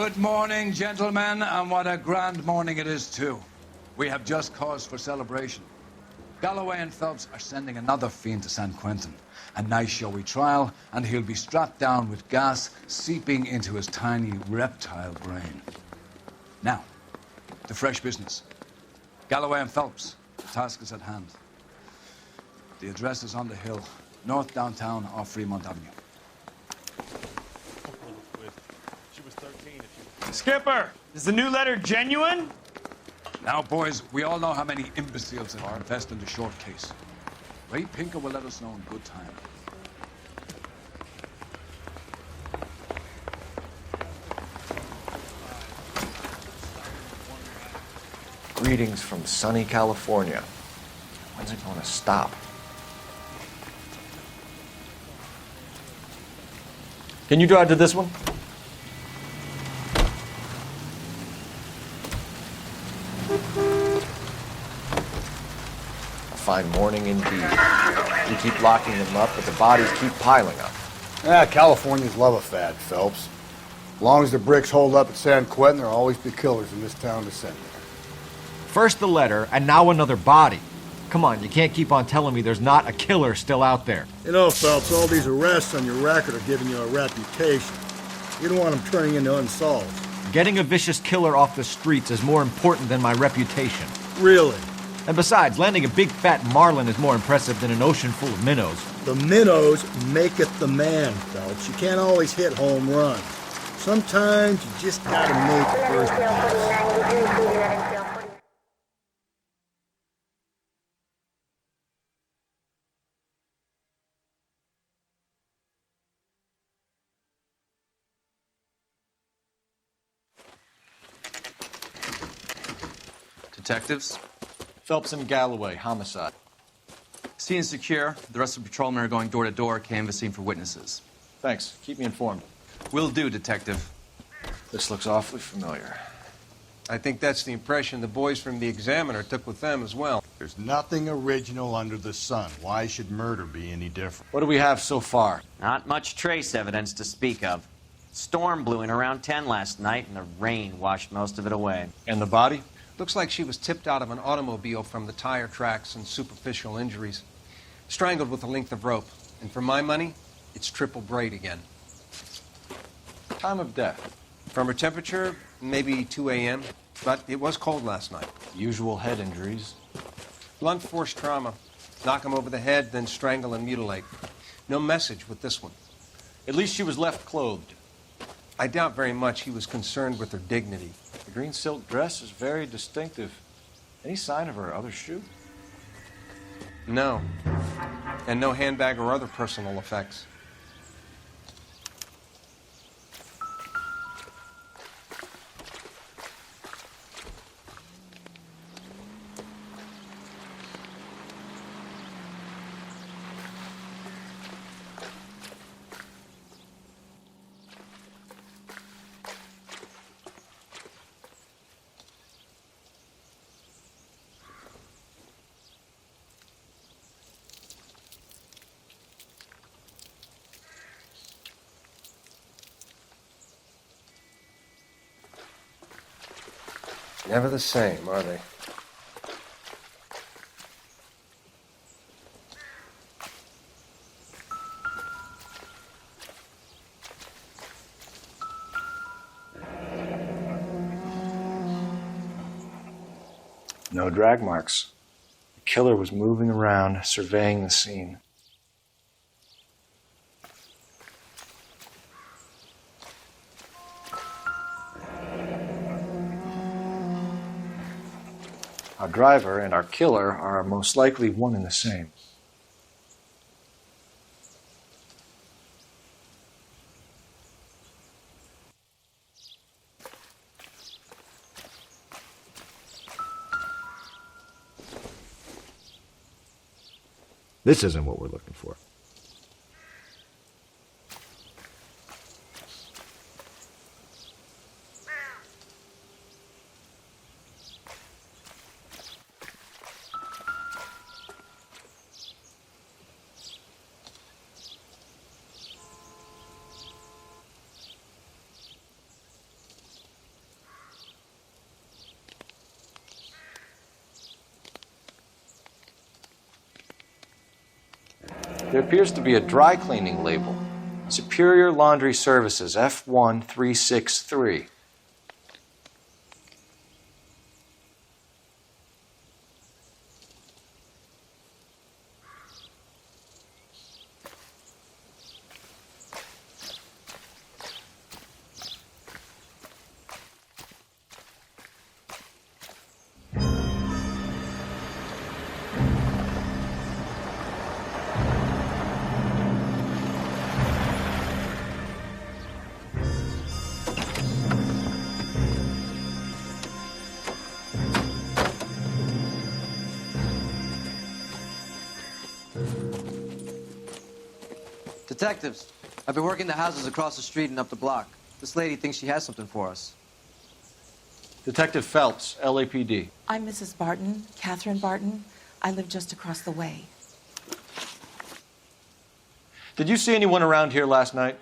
Good morning, gentlemen, and what a grand morning it is, too. We have just cause for celebration. Galloway and Phelps are sending another fiend to San Quentin. A nice showy trial, and he'll be strapped down with gas seeping into his tiny reptile brain. Now, to fresh business. Galloway and Phelps, the task is at hand. The address is on the hill, north downtown off Fremont Avenue. Skipper, is the new letter genuine? Now, boys, we all know how many imbeciles are invest in the short case. Ray Pinker will let us know in good time. Greetings from sunny California. When's it going to stop? Can you drive to this one? A fine morning indeed. We keep locking them up, but the bodies keep piling up. Californians love a fad, Phelps. As long as the bricks hold up at San Quentin, there'll always be killers in this town to send there. First the letter, and now another body. Come on, you can't keep on telling me there's not a killer still out there. You know, Phelps, all these arrests on your record are giving you a reputation. You don't want them turning into unsolved. Getting a vicious killer off the streets is more important than my reputation. Really? And besides, landing a big fat marlin is more impressive than an ocean full of minnows. The minnows maketh the man, Phelps. You can't always hit home runs. Sometimes you just gotta make first pass. Detectives? Phelps and Galloway, homicide. Scene secure. The rest of the patrolmen are going door to door, canvassing for witnesses. Thanks. Keep me informed. Will do, Detective. This looks awfully familiar. I think that's the impression the boys from the Examiner took with them as well. There's nothing original under the sun. Why should murder be any different? What do we have so far? Not much trace evidence to speak of. Storm blew in around 10 last night, and the rain washed most of it away. And the body? Looks like she was tipped out of an automobile from the tire tracks and superficial injuries. Strangled with a length of rope. And for my money, it's triple braid again. Time of death? From her temperature, maybe 2 a.m., but it was cold last night. Usual head injuries. Blunt force trauma. Knock him over the head, then strangle and mutilate. No message with this one. At least she was left clothed. I doubt very much he was concerned with her dignity. The green silk dress is very distinctive. Any sign of her other shoe? No. And no handbag or other personal effects. Never the same, are they? No drag marks. The killer was moving around, surveying the scene. Our driver and our killer are most likely one and the same. This isn't what we're looking for. There appears to be a dry cleaning label. Superior Laundry Services, F1363. Detectives, I've been working the houses across the street and up the block. This lady thinks she has something for us. Detective Phelps, LAPD. I'm Mrs. Barton, Catherine Barton. I live just across the way. Did you see anyone around here last night?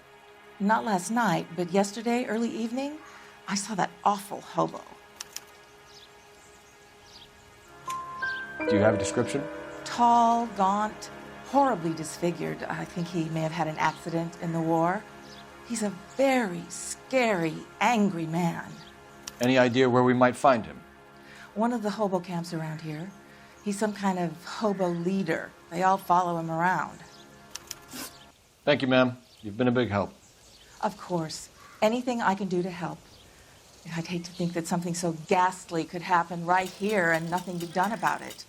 Not last night, but yesterday, early evening, I saw that awful hobo. Do you have a description? Tall, gaunt, horribly disfigured. I think he may have had an accident in the war. He's a very scary, angry man. Any idea where we might find him? One of the hobo camps around here. He's some kind of hobo leader. They all follow him around. Thank you, ma'am. You've been a big help. Of course. Anything I can do to help. I'd hate to think that something so ghastly could happen right here and nothing be done about it.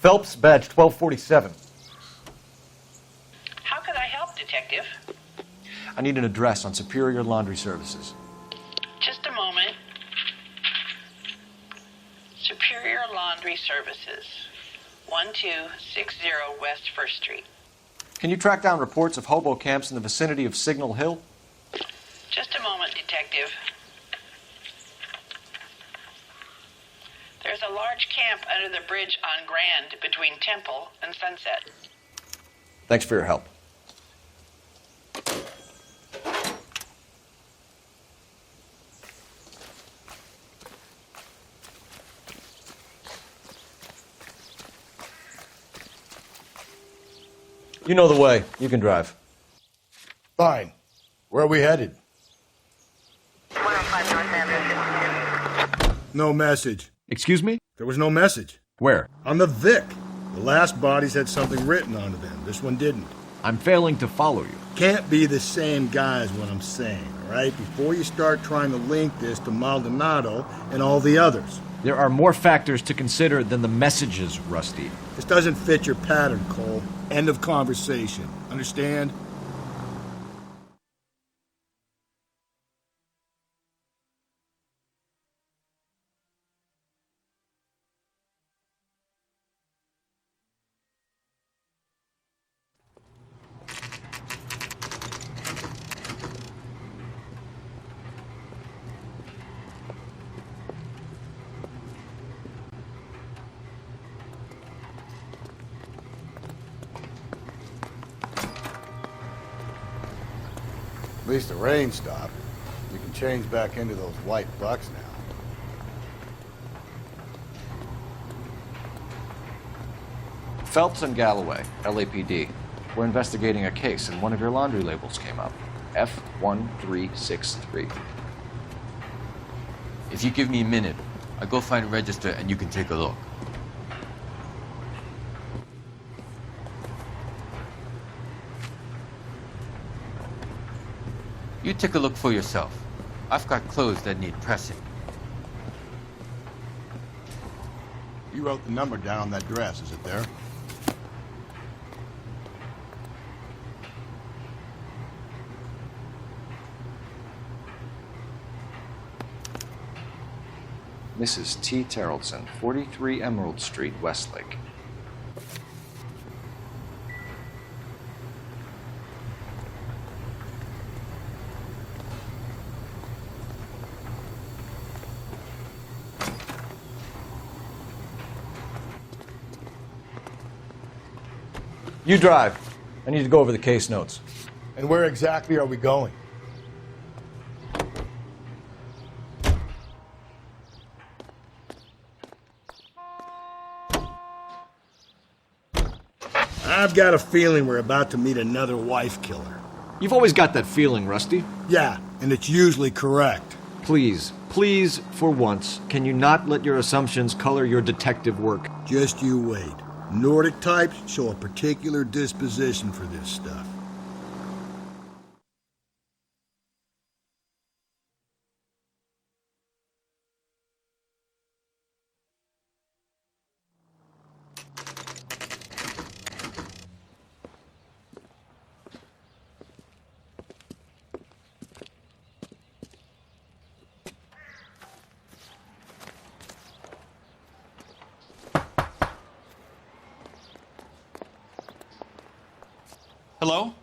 Phelps, badge 1247. How could I help, Detective? I need an address on Superior Laundry Services. Just a moment. Superior Laundry Services, 1260 West 1st Street. Can you track down reports of hobo camps in the vicinity of Signal Hill? Just a moment, Detective. There's a large camp under the bridge on Grand between Temple and Sunset. Thanks for your help. You know the way. You can drive. Fine. Where are we headed? 105 North Avenue. No message. Excuse me? There was no message. Where? On the Vic. The last bodies had something written onto them. This one didn't. I'm failing to follow you. Can't be the same guy is what I'm saying, all right? Before you start trying to link this to Maldonado and all the others. There are more factors to consider than the messages, Rusty. This doesn't fit your pattern, Cole. End of conversation. Understand? At least the rain stopped. You can change back into those white bucks now. Phelps and Galloway, LAPD. We're investigating a case and one of your laundry labels came up. F1363. If you give me a minute, I'll go find a register and you can take a look. You take a look for yourself. I've got clothes that need pressing. You wrote the number down on that dress, is it there? Mrs. T. Terrellson, 43 Emerald Street, Westlake. You drive. I need to go over the case notes. And where exactly are we going? I've got a feeling we're about to meet another wife killer. You've always got that feeling, Rusty. Yeah, and it's usually correct. Please, please, for once, can you not let your assumptions color your detective work? Just you wait. Nordic types show a particular disposition for this stuff. Hello?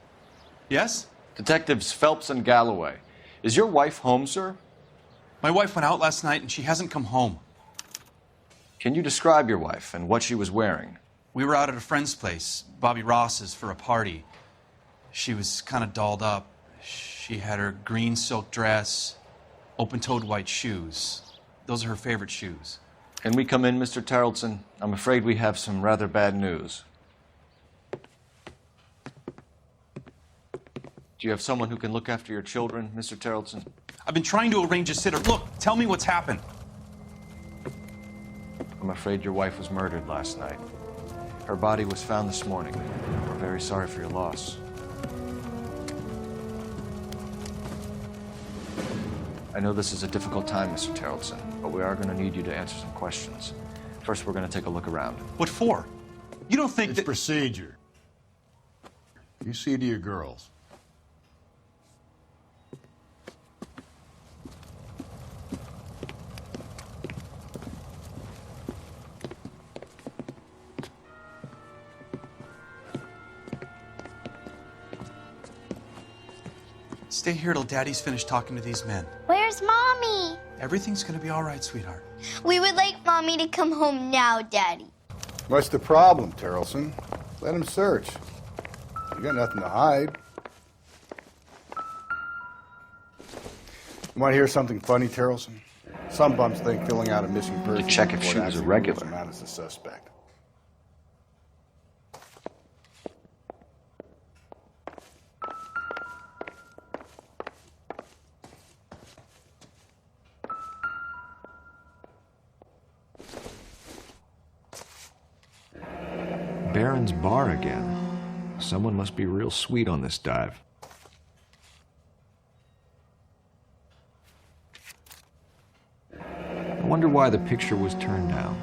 Yes? Detectives Phelps and Galloway. Is your wife home, sir? My wife went out last night and she hasn't come home. Can you describe your wife and what she was wearing? We were out at a friend's place, Bobby Ross's, for a party. She was kind of dolled up. She had her green silk dress, open-toed white shoes. Those are her favorite shoes. Can we come in, Mr. Tarleton? I'm afraid we have some rather bad news. Do you have someone who can look after your children, Mr. Tarleton? I've been trying to arrange a sitter. Look, tell me what's happened. I'm afraid your wife was murdered last night. Her body was found this morning. We're very sorry for your loss. I know this is a difficult time, Mr. Tarleton, but we are going to need you to answer some questions. First, we're going to take a look around. What for? You don't think It's that... procedure. You see to your girls. Stay here till Daddy's finished talking to these men. Where's Mommy? Everything's gonna be all right, sweetheart. We would like Mommy to come home now, Daddy. What's the problem, Tarleton? Let him search. You got nothing to hide. You want to hear something funny, Tarleton? Some bums think filling out a missing person To check if report she was actually irregular. rules them out as a suspect. Baron's bar again. Someone must be real sweet on this dive. I wonder why the picture was turned down.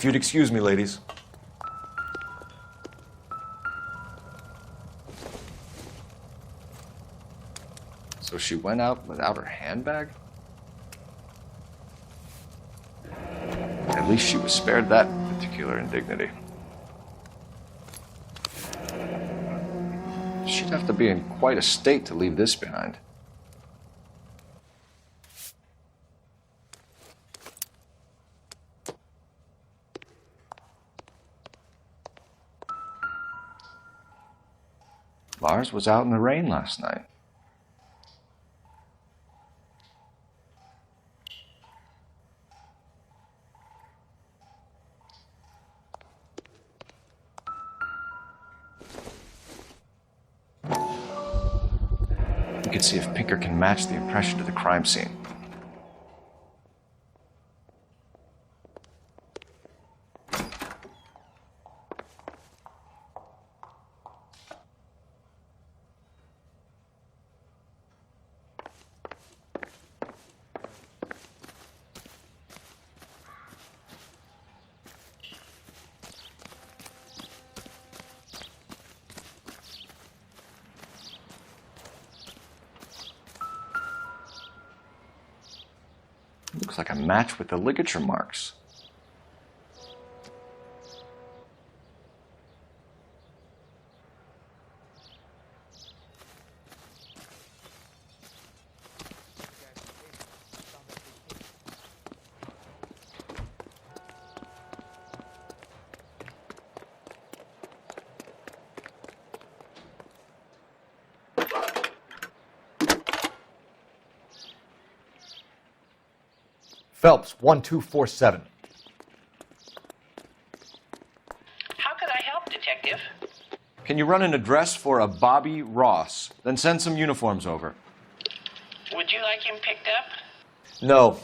If you'd excuse me, ladies. So she went out without her handbag? At least she was spared that particular indignity. She'd have to be in quite a state to leave this behind. Lars was out in the rain last night. We could see if Pinker can match the impression to the crime scene. Looks like a match with the ligature marks. Phelps, 1247. How could I help, Detective? Can you run an address for a Bobby Ross? Then send some uniforms over. Would you like him picked up? No.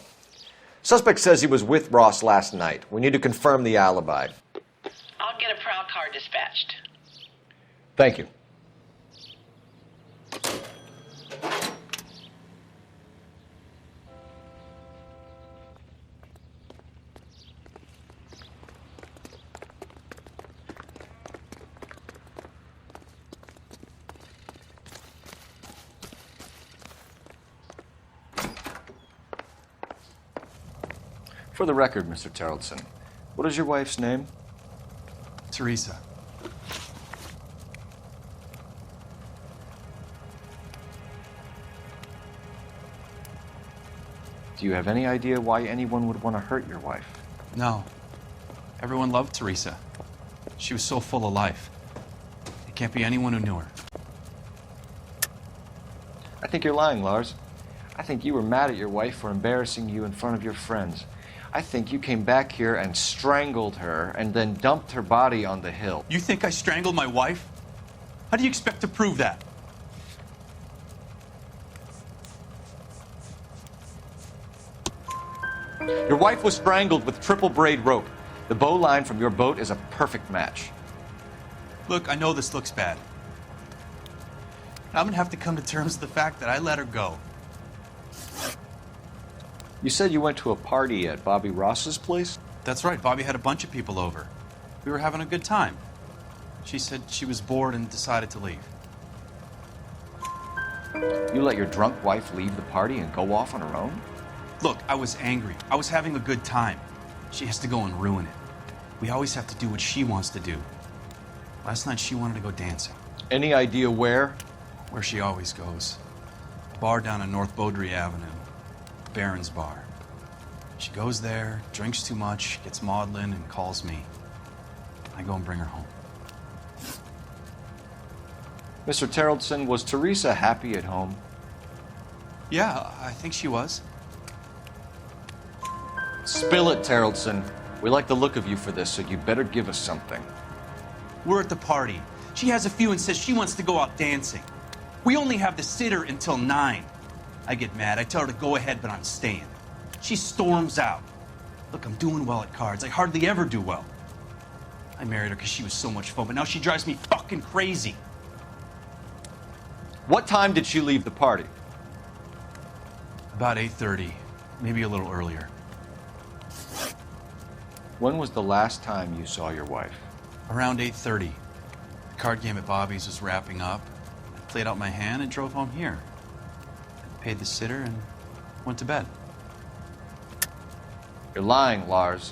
Suspect says he was with Ross last night. We need to confirm the alibi. I'll get a prowl car dispatched. Thank you. For the record, Mr. Terrellson, what is your wife's name? Teresa. Do you have any idea why anyone would want to hurt your wife? No. Everyone loved Teresa. She was so full of life. It can't be anyone who knew her. I think you're lying, Lars. I think you were mad at your wife for embarrassing you in front of your friends. I think you came back here and strangled her and then dumped her body on the hill. You think I strangled my wife? How do you expect to prove that? Your wife was strangled with triple braid rope. The bow line from your boat is a perfect match. Look, I know this looks bad. I'm gonna have to come to terms with the fact that I let her go. You said you went to a party at Bobby Ross's place? That's right, Bobby had a bunch of people over. We were having a good time. She said she was bored and decided to leave. You let your drunk wife leave the party and go off on her own? Look, I was angry. I was having a good time. She has to go and ruin it. We always have to do what she wants to do. Last night she wanted to go dancing. Any idea where? Where she always goes. A bar down on North Beaudry Avenue. Baron's Bar. She goes there, drinks too much, gets maudlin, and calls me. I go and bring her home. Mr. Terrellson, was Teresa happy at home? Yeah, I think she was. Spill it, Terrellson. We like the look of you for this, so you better give us something. We're at the party. She has a few and says she wants to go out dancing. We only have the sitter until 9. I get mad. I tell her to go ahead, but I'm staying. She storms out. Look, I'm doing well at cards. I hardly ever do well. I married her because she was so much fun, but now she drives me fucking crazy. What time did she leave the party? About 8:30, maybe a little earlier. When was the last time you saw your wife? Around 8:30. The card game at Bobby's was wrapping up. I played out my hand and drove home here. I paid the sitter and went to bed. You're lying, Lars.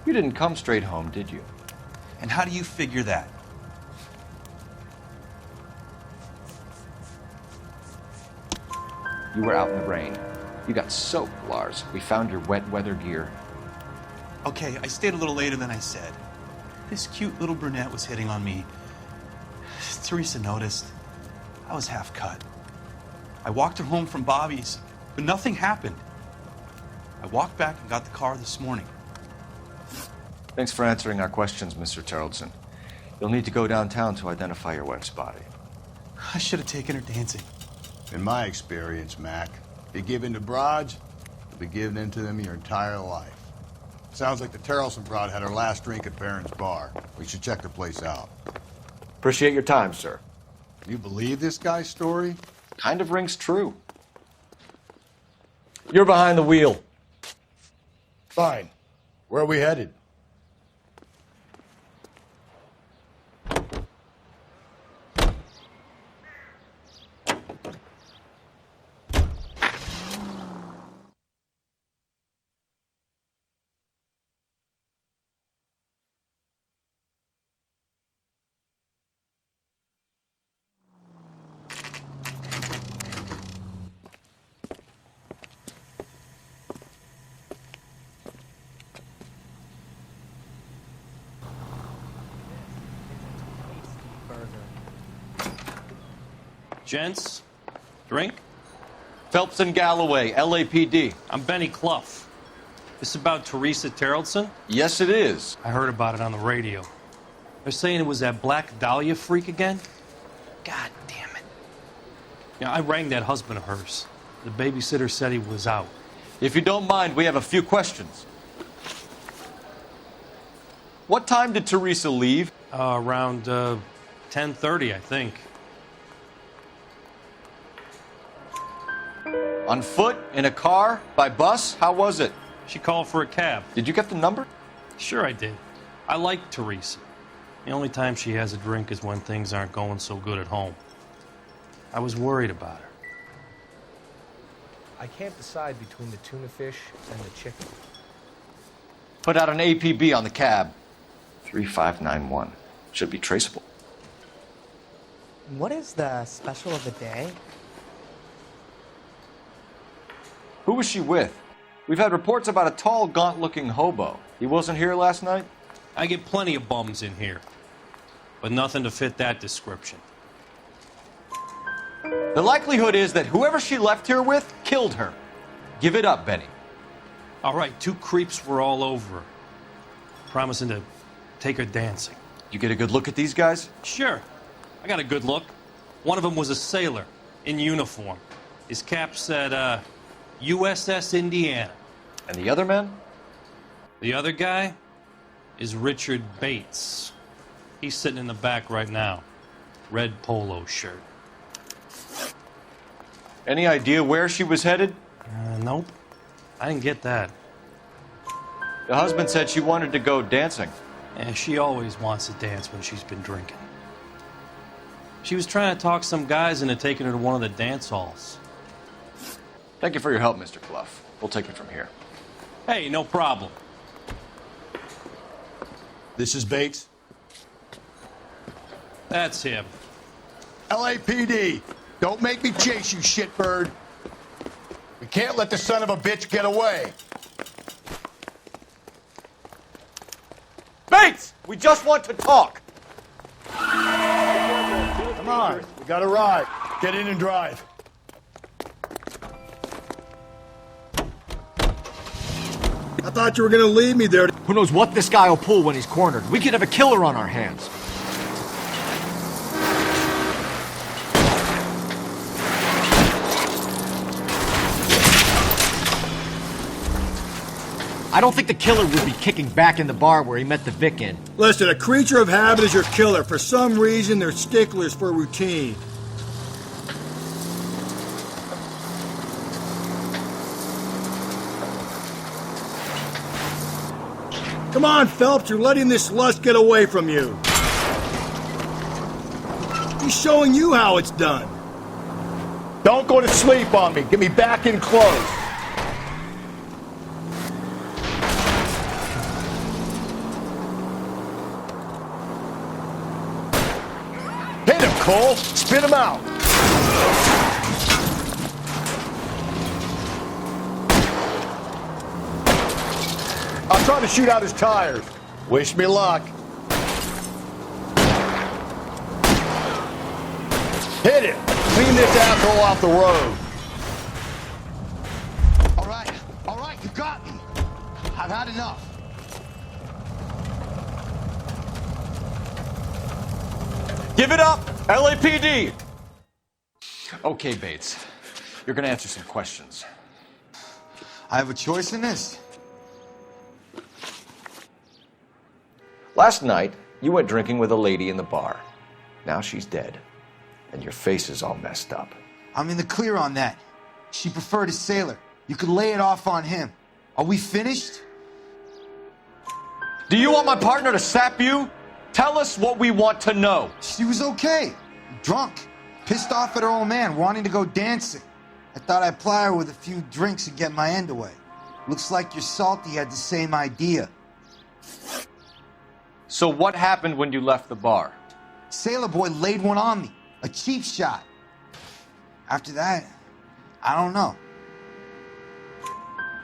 You didn't come straight home, did you? And how do you figure that? You were out in the rain. You got soaked, Lars. We found your wet weather gear. Okay, I stayed a little later than I said. This cute little brunette was hitting on me. Teresa noticed. I was half cut. I walked her home from Bobby's, but nothing happened. I walked back and got the car this morning. Thanks for answering our questions, Mr. Terrellson. You'll need to go downtown to identify your wife's body. I should have taken her dancing. In my experience, Mac, you give in to broads, you'll be giving in to them your entire life. Sounds like the Terrellson broad had her last drink at Baron's Bar. We should check the place out. Appreciate your time, sir. You believe this guy's story? Kind of rings true. You're behind the wheel. Fine. Where are we headed? Gents, drink? Phelps and Galloway, LAPD. I'm Benny Clough. This about Teresa Terrellson? Yes, it is. I heard about it on the radio. They're saying it was that Black Dahlia freak again? God damn it. I rang that husband of hers. The babysitter said he was out. If you don't mind, we have a few questions. What time did Teresa leave? Around 10:30, I think. On foot? In a car? By bus? How was it? She called for a cab. Did you get the number? Sure I did. I like Teresa. The only time she has a drink is when things aren't going so good at home. I was worried about her. I can't decide between the tuna fish and the chicken. Put out an APB on the cab. 3591. Should be traceable. What is the special of the day? Who was she with? We've had reports about a tall, gaunt-looking hobo. He wasn't here last night? I get plenty of bums in here, but nothing to fit that description. The likelihood is that whoever she left here with killed her. Give it up, Benny. All right, 2 creeps were all over her, promising to take her dancing. You get a good look at these guys? Sure. I got a good look. One of them was a sailor in uniform. His cap said, USS Indiana. And the other man? The other guy is Richard Bates. He's sitting in the back right now. Red polo shirt. Any idea where she was headed? Nope. I didn't get that. The husband said she wanted to go dancing. Yeah, she always wants to dance when she's been drinking. She was trying to talk some guys into taking her to one of the dance halls. Thank you for your help, Mr. Clough. We'll take it from here. Hey, no problem. This is Bates. That's him. LAPD, don't make me chase you, shitbird. We can't let the son of a bitch get away. Bates! We just want to talk! Come on, we got a ride. Get in and drive. I thought you were gonna leave me there. Who knows what this guy will pull when he's cornered? We could have a killer on our hands. I don't think the killer would be kicking back in the bar where he met the Vic in. Listen, a creature of habit is your killer. For some reason, they're sticklers for routine. Come on, Phelps, you're letting this lust get away from you. He's showing you how it's done. Don't go to sleep on me. Get me back in close. Hit him, Cole. Spit him out. I'm trying to shoot out his tires. Wish me luck. Hit him. Clean this asshole off the road. All right, you got me. I've had enough. Give it up, LAPD! Okay, Bates. You're gonna answer some questions. I have a choice in this. Last night, you went drinking with a lady in the bar. Now she's dead. And your face is all messed up. I'm in the clear on that. She preferred a sailor. You could lay it off on him. Are we finished? Do you want my partner to sap you? Tell us what we want to know. She was okay. Drunk. Pissed off at her old man, wanting to go dancing. I thought I'd ply her with a few drinks and get my end away. Looks like your salty had the same idea. So what happened when you left the bar? Sailor boy laid one on me. A cheap shot. After that, I don't know.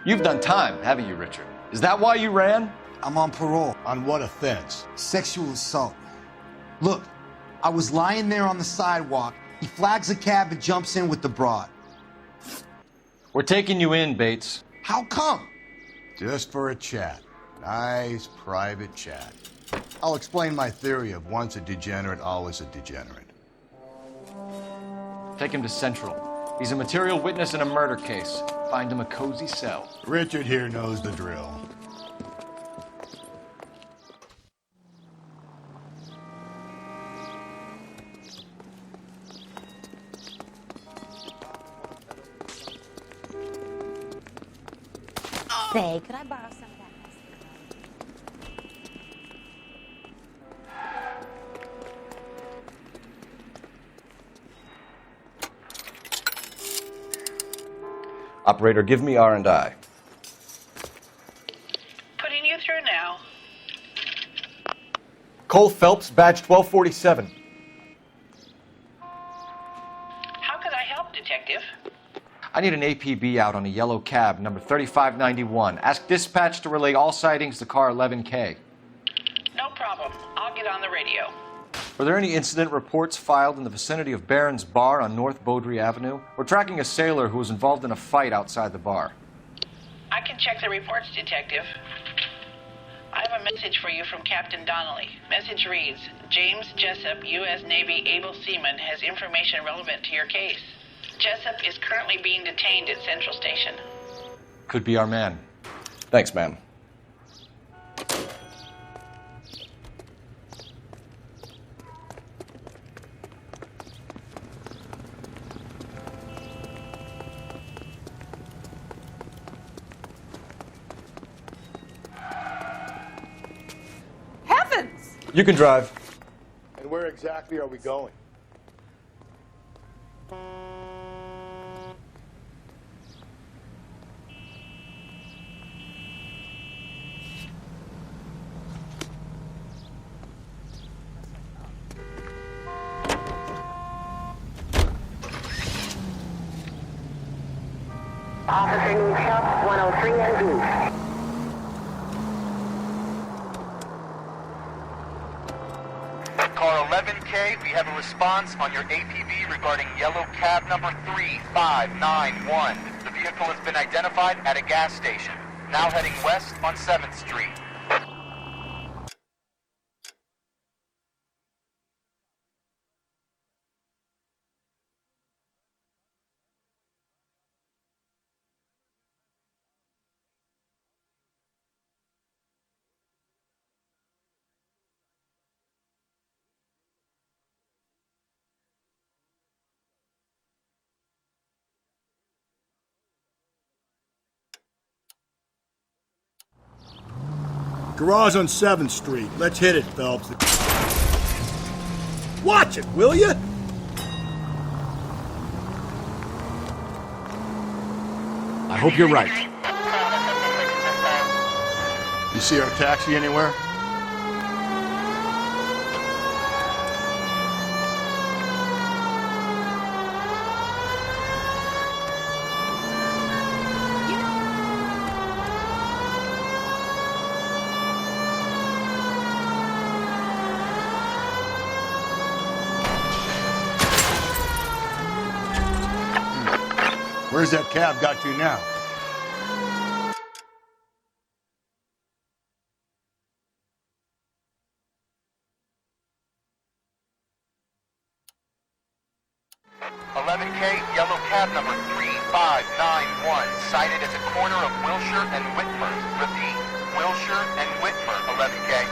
You've done time, haven't you, Richard? Is that why you ran? I'm on parole. On what offense? Sexual assault. Look, I was lying there on the sidewalk. He flags a cab and jumps in with the broad. We're taking you in, Bates. How come? Just for a chat. Nice private chat. I'll explain my theory of once a degenerate, always a degenerate. Take him to Central. He's a material witness in a murder case. Find him a cozy cell. Richard here knows the drill. Say, could I borrow some of that? Operator, give me R&I. Putting you through now. Cole Phelps, badge 1247. How could I help, Detective? I need an APB out on a yellow cab, number 3591. Ask dispatch to relay all sightings to car 11K. No problem. I'll get on the radio. Were there any incident reports filed in the vicinity of Barron's Bar on North Beaudry Avenue? We're tracking a sailor who was involved in a fight outside the bar. I can check the reports, Detective. I have a message for you from Captain Donnelly. Message reads, James Jessup, U.S. Navy able seaman, has information relevant to your case. Jessup is currently being detained at Central Station. Could be our man. Thanks, ma'am. Heavens! You can drive. And where exactly are we going? Officer needs help, 103 ND. Car 11K, we have a response on your APB regarding yellow cab number 3591. The vehicle has been identified at a gas station. Now heading west on 7th Street. Garage on 7th Street. Let's hit it, Phelps. Watch it, will you? I hope you're right. You see our taxi anywhere? Where's that cab got to now? Yellow cab number 3591, sighted at the corner of Wilshire and Whitmer. Repeat, Wilshire and Whitmer, 11K.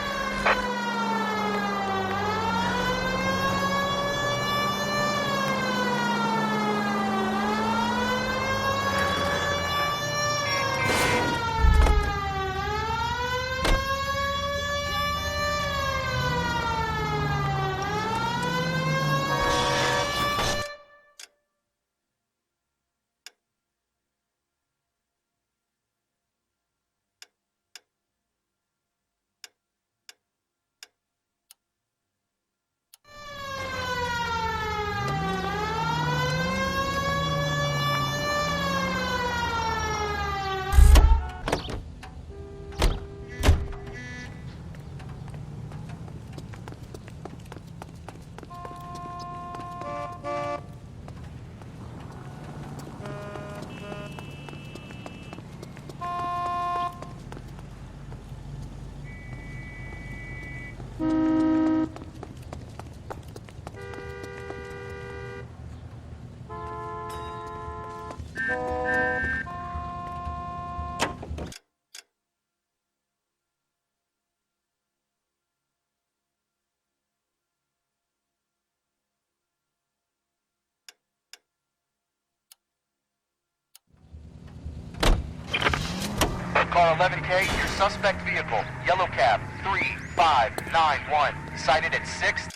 Car 11K, your suspect vehicle, yellow cab 3591, sighted at 6th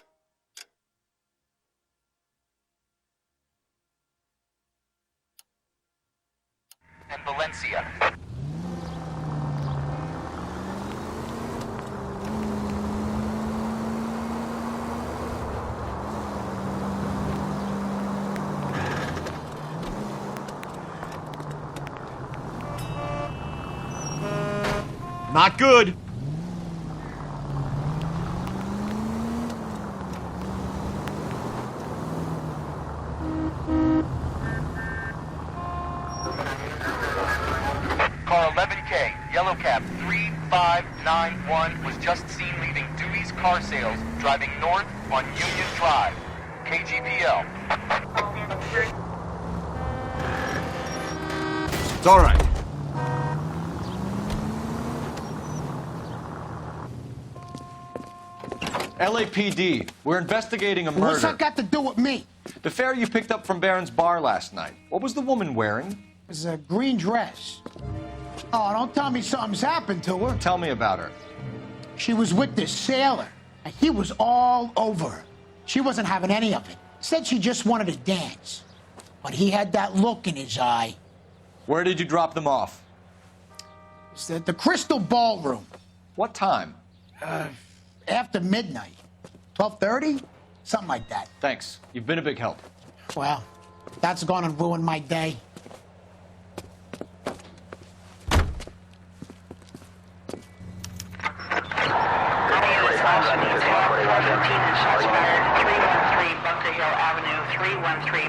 and Valencia. Not good. Car 11K, yellow cab 3591 was just seen leaving Dewey's Car Sales, driving north on Union Drive. KGPL. It's all right. LAPD, we're investigating a murder. What's that got to do with me? The fare you picked up from Barron's bar last night. What was the woman wearing? It was a green dress. Oh, don't tell me something's happened to her. Tell me about her. She was with this sailor, and he was all over her. She wasn't having any of it. Said she just wanted to dance. But he had that look in his eye. Where did you drop them off? It's at the Crystal Ballroom. What time? After midnight. 12:30? Something like that. Thanks. You've been a big help. Well, that's gone and ruined my day.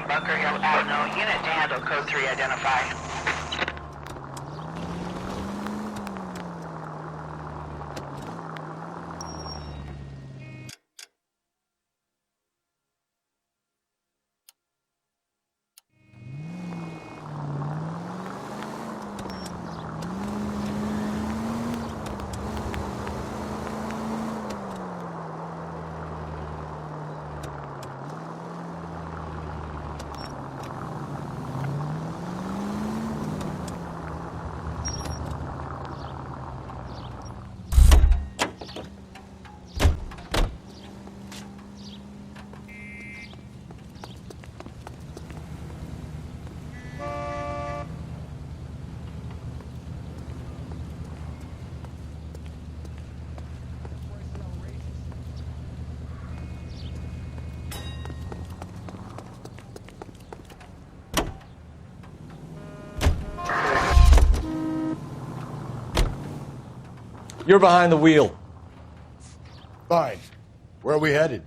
Bunker Hill Avenue. Unit to handle code 3 identify. You're behind the wheel. Fine. Where are we headed?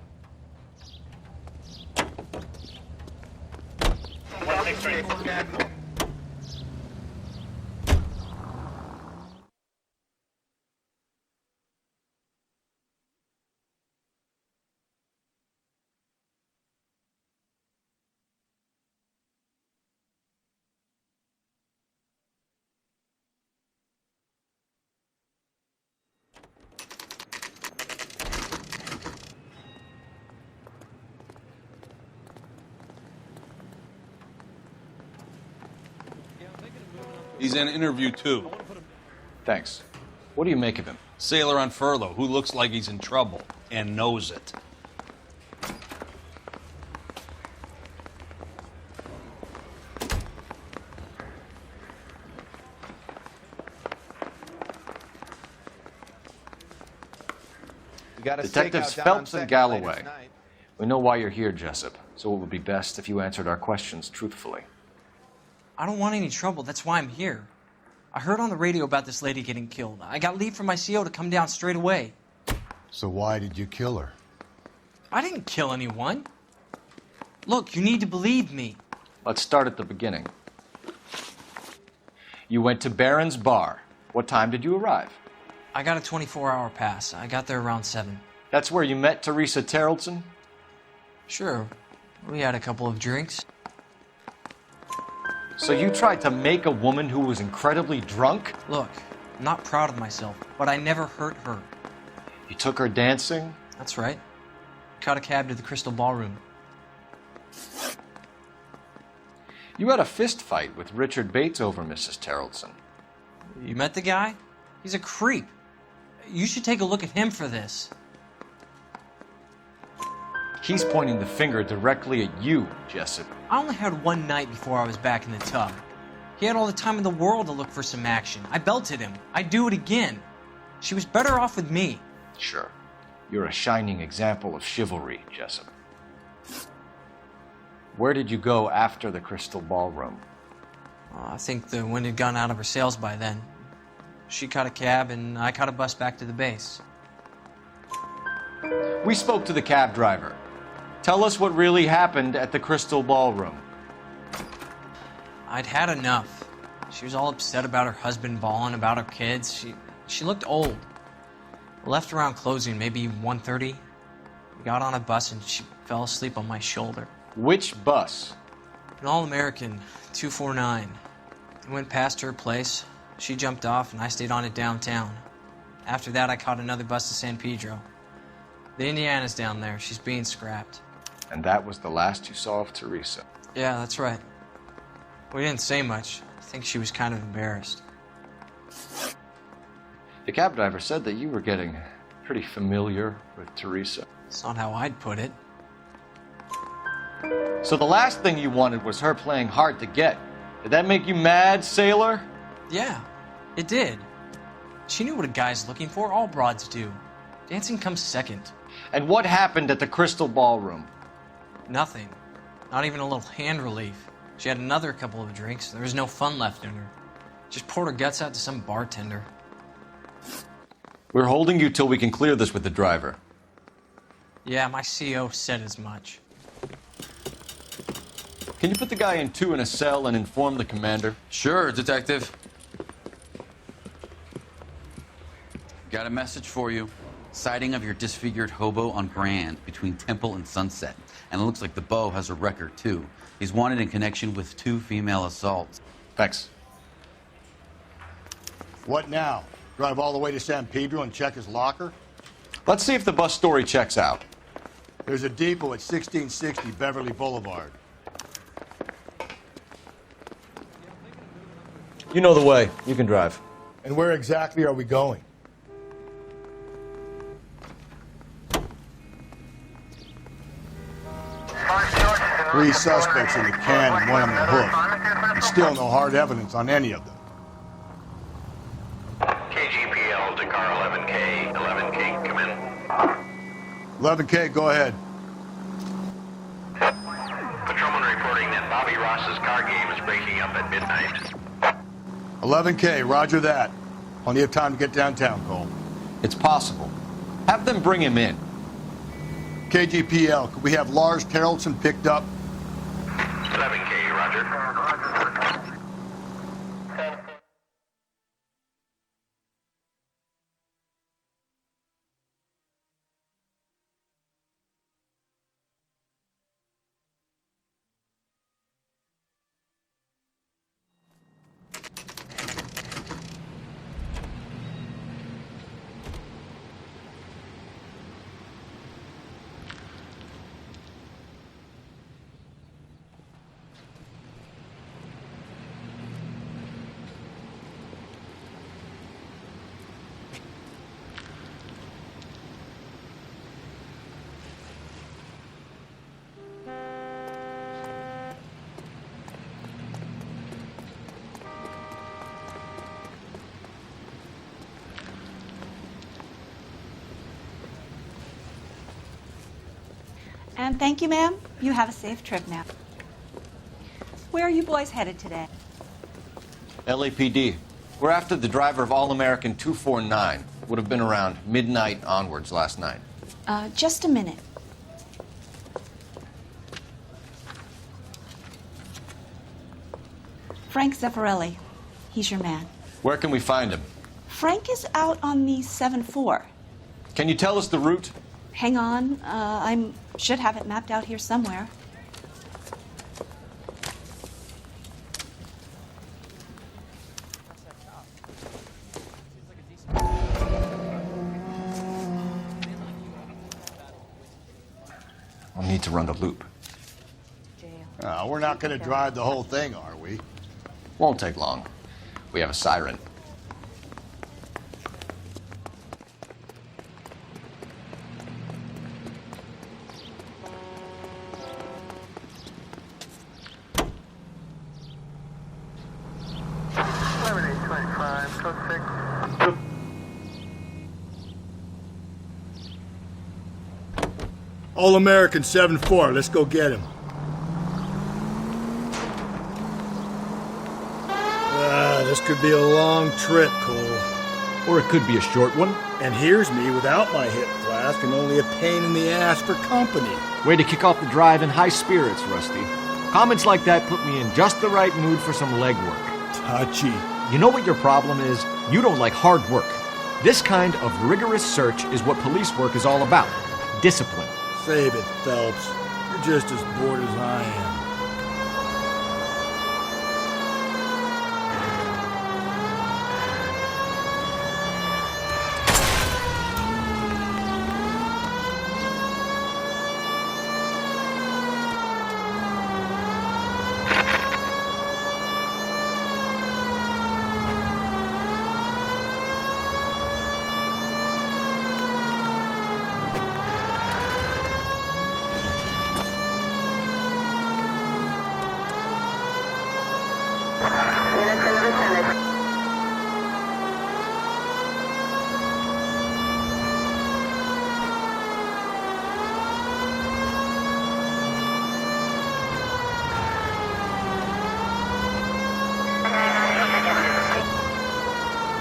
He's in interview 2. Thanks. What do you make of him? Sailor on furlough who looks like he's in trouble and knows it. Detectives Phelps and Galloway. We know why you're here, Jessup, so it would be best if you answered our questions truthfully. I don't want any trouble. That's why I'm here. I heard on the radio about this lady getting killed. I got leave from my CO to come down straight away. So why did you kill her? I didn't kill anyone. Look, you need to believe me. Let's start at the beginning. You went to Barron's bar. What time did you arrive? I got a 24-hour pass. I got there around 7. That's where you met Teresa Terrellson? Sure. We had a couple of drinks. So you tried to make a woman who was incredibly drunk? Look, I'm not proud of myself, but I never hurt her. You took her dancing? That's right. Caught a cab to the Crystal Ballroom. You had a fist fight with Richard Bates over Mrs. Terrellson. You met the guy? He's a creep. You should take a look at him for this. He's pointing the finger directly at you, Jessup. I only had one night before I was back in the tub. He had all the time in the world to look for some action. I belted him. I'd do it again. She was better off with me. Sure. You're a shining example of chivalry, Jessup. Where did you go after the Crystal Ballroom? I think the wind had gone out of her sails by then. She caught a cab and I caught a bus back to the base. We spoke to the cab driver. Tell us what really happened at the Crystal Ballroom. I'd had enough. She was all upset about her husband bawling about her kids. She looked old. Left around closing, maybe 1:30. We got on a bus and she fell asleep on my shoulder. Which bus? An All-American 249. I went past her place. She jumped off and I stayed on it downtown. After that, I caught another bus to San Pedro. The Indiana's down there. She's being scrapped. And that was the last you saw of Teresa. Yeah, that's right. We didn't say much. I think she was kind of embarrassed. The cab driver said that you were getting pretty familiar with Teresa. It's not how I'd put it. So the last thing you wanted was her playing hard to get. Did that make you mad, sailor? Yeah, it did. She knew what a guy's looking for. All broads do. Dancing comes second. And what happened at the Crystal Ballroom? Nothing. Not even a little hand relief. She had another couple of drinks. There was no fun left in her. Just poured her guts out to some bartender. We're holding you till we can clear this with the driver. Yeah, my CO said as much. Can you put the guy in two in a cell and inform the commander? Sure, Detective. Got a message for you. Sighting of your disfigured hobo on Grand between Temple and Sunset. And it looks like the beau has a record, too. He's wanted in connection with 2 female assaults. Thanks. What now? Drive all the way to San Pedro and check his locker? Let's see if the bus story checks out. There's a depot at 1660 Beverly Boulevard. You know the way. You can drive. And where exactly are we going? Three suspects in the can and one on the hook. And still no hard evidence on any of them. KGPL to car 11K. 11K, come in. 11K, go ahead. Patrolman reporting that Bobby Ross's car game is breaking up at midnight. 11K, roger that. Plenty of time to get downtown, Cole. It's possible. Have them bring him in. KGPL, could we have Lars Terrelson picked up? 11K, roger. And thank you, ma'am. You have a safe trip now. Where are you boys headed today? LAPD. We're after the driver of All-American 249. Would have been around midnight onwards last night. Just a minute. Frank Zeffirelli. He's your man. Where can we find him? Frank is out on the 7-4. Can you tell us the route? Hang on. I should have it mapped out here somewhere. I'll need to run the loop. We're not going to drive the whole thing, are we? Won't take long. We have a siren. All-American 7-4. Let's go get him. This could be a long trip, Cole. Or it could be a short one. And here's me without my hip flask and only a pain in the ass for company. Way to kick off the drive in high spirits, Rusty. Comments like that put me in just the right mood for some legwork. Touchy. You know what your problem is? You don't like hard work. This kind of rigorous search is what police work is all about. Discipline. Save it, Phelps. You're just as bored as I am.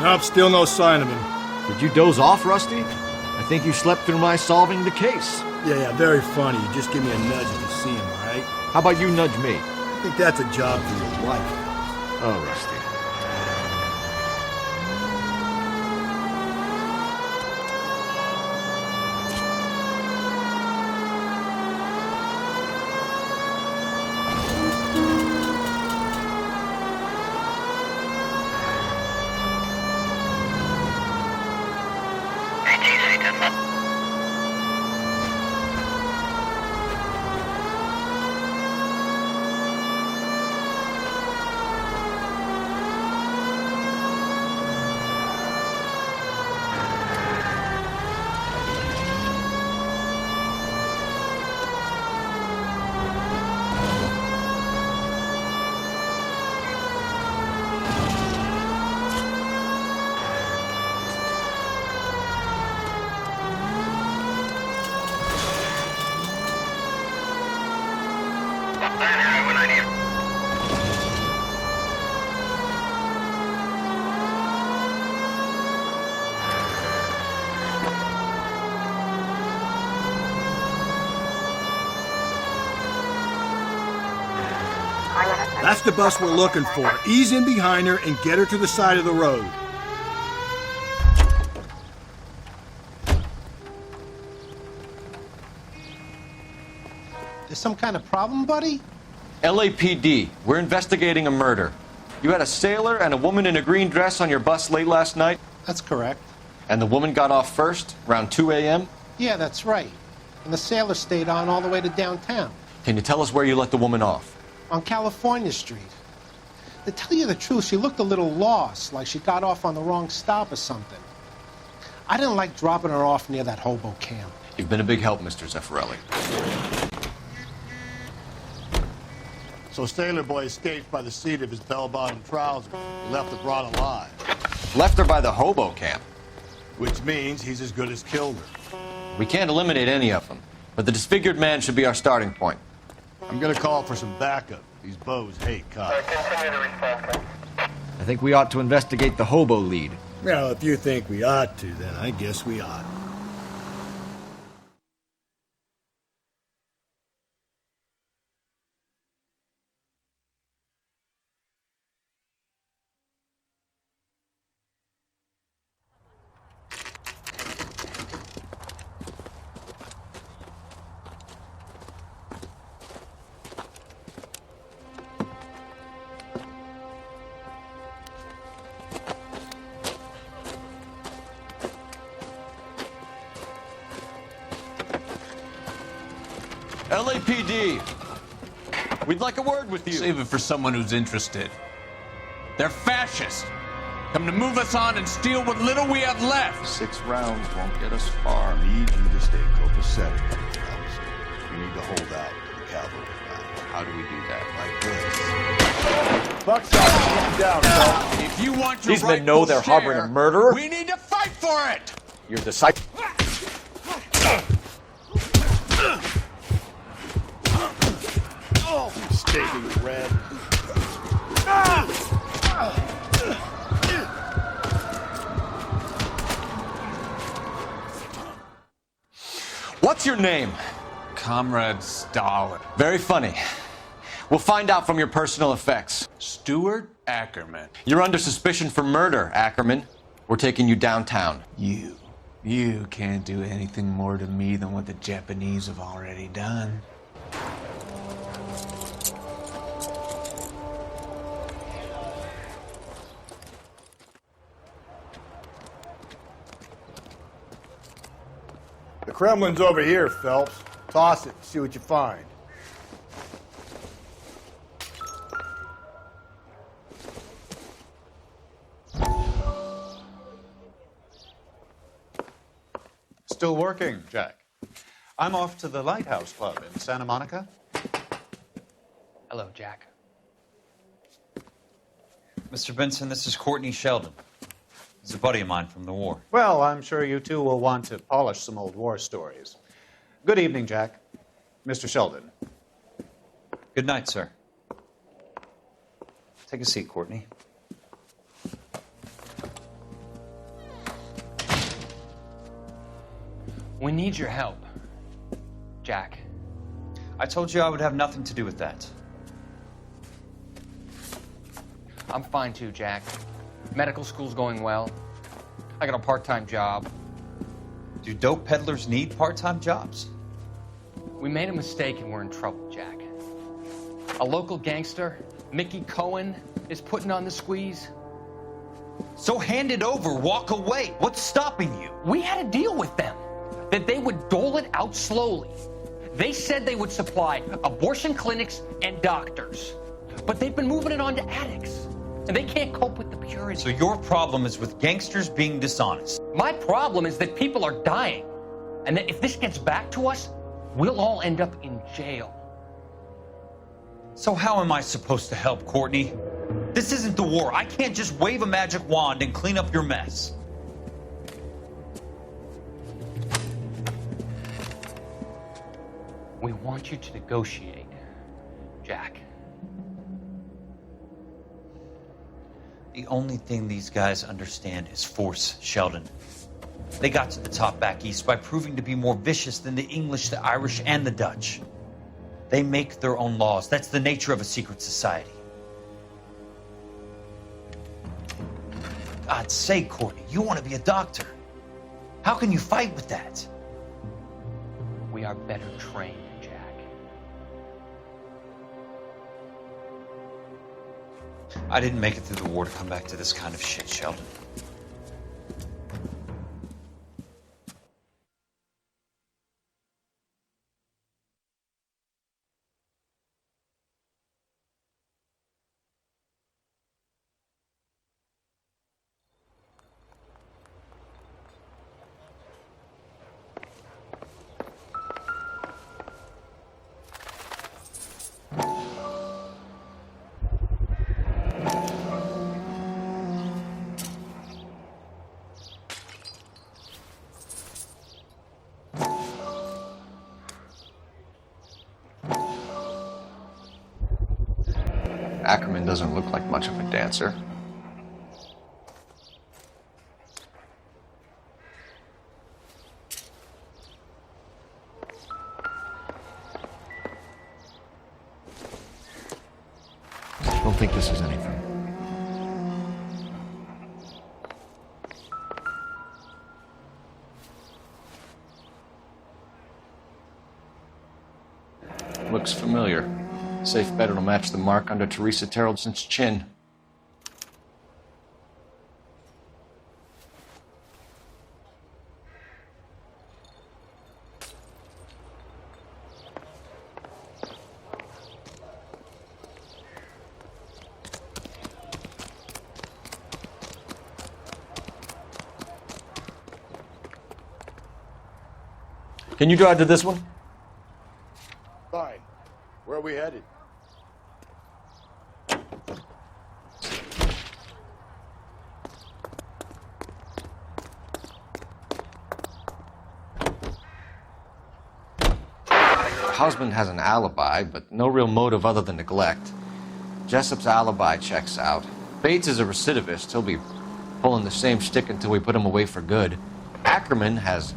Nope, still no sign of him. Did you doze off, Rusty? I think you slept through my solving the case. Yeah, very funny. You just give me a nudge if you see him, all right? How about you nudge me? I think that's a job for your wife. Oh, Rusty. That's the bus we're looking for. Ease in behind her and get her to the side of the road. There's some kind of problem, buddy? LAPD, we're investigating a murder. You had a sailor and a woman in a green dress on your bus late last night? That's correct. And the woman got off first, around 2 a.m.? Yeah, that's right. And the sailor stayed on all the way to downtown. Can you tell us where you let the woman off? On California Street. To tell you the truth, she looked a little lost, like she got off on the wrong stop or something. I didn't like dropping her off near that hobo camp. You've been a big help, Mr. Zeffirelli. So Sailor Boy escaped by the seat of his bell-bottom trousers. He left the broad alive. Left her by the hobo camp. Which means he's as good as killed her. We can't eliminate any of them, but the disfigured man should be our starting point. I'm gonna call for some backup. These bows hate cops. I think we ought to investigate the hobo lead. Well, if you think we ought to, then I guess we ought. LAPD, we'd like a word with you. Save it for someone who's interested. They're fascists. Come to move us on and steal what little we have left. 6 rounds won't get us far. I need you to stay copacetic, fellas. We need to hold out to the cavalry round. How do we do that? Like this. Buckshot, down, fellas. If you want your These men know they're harboring a murderer. we need to fight for it. You're the psych. shaking, Red. What's your name? Comrade Stalin. Very funny. We'll find out from your personal effects. Stuart Ackerman. You're under suspicion for murder, Ackerman. We're taking you downtown. You can't do anything more to me than what the Japanese have already done. The Kremlin's over here, Phelps. Toss it, see what you find. Still working, Jack. I'm off to the Lighthouse Club in Santa Monica. Hello, Jack. Mr. Benson, this is Courtney Sheldon. He's a buddy of mine from the war. Well, I'm sure you two will want to polish some old war stories. Good evening, Jack. Mr. Sheldon. Good night, sir. Take a seat, Courtney. We need your help, Jack. I told you I would have nothing to do with that. I'm fine too, Jack. Medical school's going well. I got a part-time job. Do dope peddlers need part-time jobs? We made a mistake and we're in trouble, Jack. A local gangster, Mickey Cohen, is putting on the squeeze. So hand it over, walk away. What's stopping you? We had a deal with them that they would dole it out slowly. They said they would supply abortion clinics and doctors, but they've been moving it on to addicts, and they can't cope with the purity. So your problem is with gangsters being dishonest. My problem is that people are dying, and that if this gets back to us, we'll all end up in jail. So how am I supposed to help, Courtney? This isn't the war. I can't just wave a magic wand and clean up your mess. We want you to negotiate, Jack. The only thing these guys understand is force, Sheldon. They got to the top back east by proving to be more vicious than the English, the Irish, and the Dutch. They make their own laws. That's the nature of a secret society. God's sake, Courtney, you want to be a doctor. How can you fight with that? We are better trained, Jack. I didn't make it through the war to come back to this kind of shit, Sheldon. Ackerman doesn't look like much of a dancer. Don't think this is anything. Looks familiar. Safe bet it'll match the mark under Teresa Terrelson's chin. Can you drive to this one? Fine. Where are we headed? husband has an alibi, but no real motive other than neglect. Jessup's alibi checks out. Bates is a recidivist. He'll be pulling the same shtick until we put him away for good. Ackerman has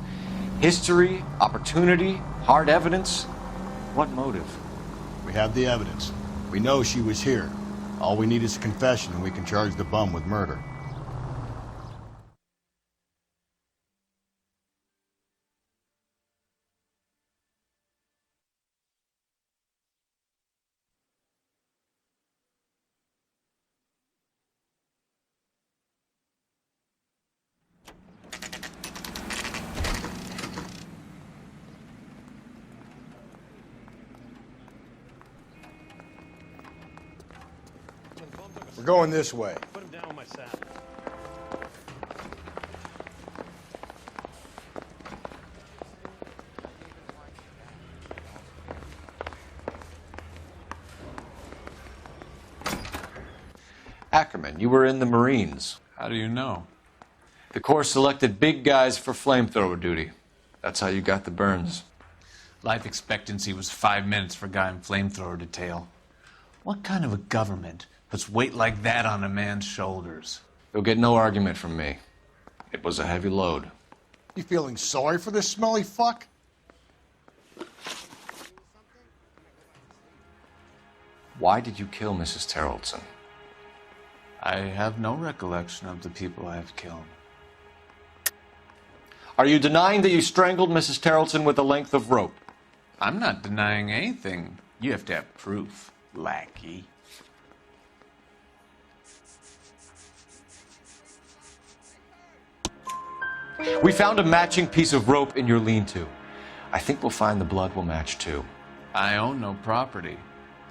history, opportunity, hard evidence. What motive? We have the evidence. We know she was here. All we need is a confession, and we can charge the bum with murder. We're going this way. Put him down with my sack. Ackerman, you were in the Marines. How do you know? The Corps selected big guys for flamethrower duty. That's how you got the burns. Life expectancy was 5 minutes for a guy in flamethrower detail. What kind of a government puts weight like that on a man's shoulders? You'll get no argument from me. It was a heavy load. You feeling sorry for this smelly fuck? Why did you kill Mrs. Terrellson? I have no recollection of the people I have killed. Are you denying that you strangled Mrs. Terrellson with a length of rope? I'm not denying anything. You have to have proof, lackey. We found a matching piece of rope in your lean-to. I think we'll find the blood will match too. I own no property.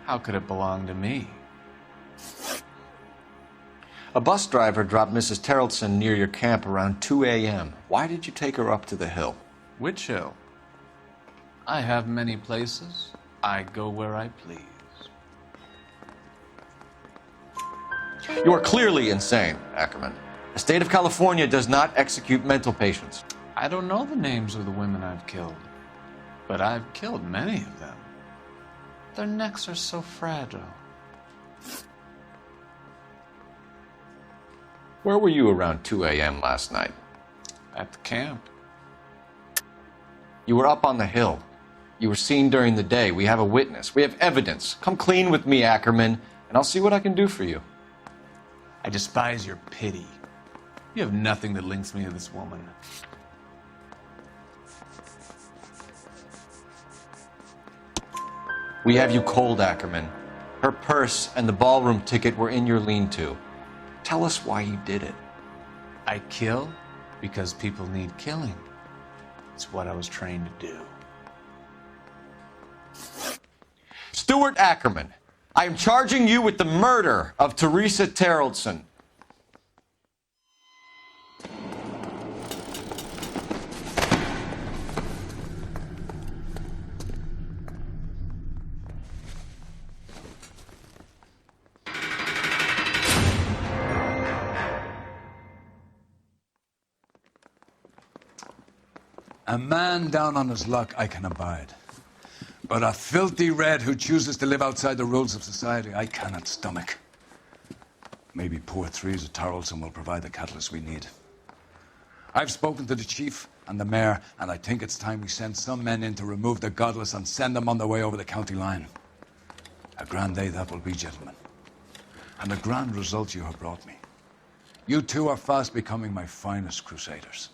How could it belong to me? A bus driver dropped Mrs. Terrellson near your camp around 2 a.m. Why did you take her up to the hill? Which hill? I have many places. I go where I please. You are clearly insane, Ackerman. The state of California does not execute mental patients. I don't know the names of the women I've killed, but I've killed many of them. Their necks are so fragile. Where were you around 2 a.m. last night? At the camp. You were up on the hill. You were seen during the day. We have a witness. We have evidence. Come clean with me, Ackerman, and I'll see what I can do for you. I despise your pity. You have nothing that links me to this woman. We have you cold, Ackerman. Her purse and the ballroom ticket were in your lean-to. Tell us why you did it. I kill because people need killing. It's what I was trained to do. Stuart Ackerman, I am charging you with the murder of Teresa Terrellson. A man down on his luck I can abide. But a filthy red who chooses to live outside the rules of society, I cannot stomach. Maybe poor Teresa Terrellson will provide the catalyst we need. I've spoken to the chief and the mayor, and I think it's time we send some men in to remove the godless and send them on their way over the county line. A grand day that will be, gentlemen. And a grand result you have brought me. You two are fast becoming my finest crusaders.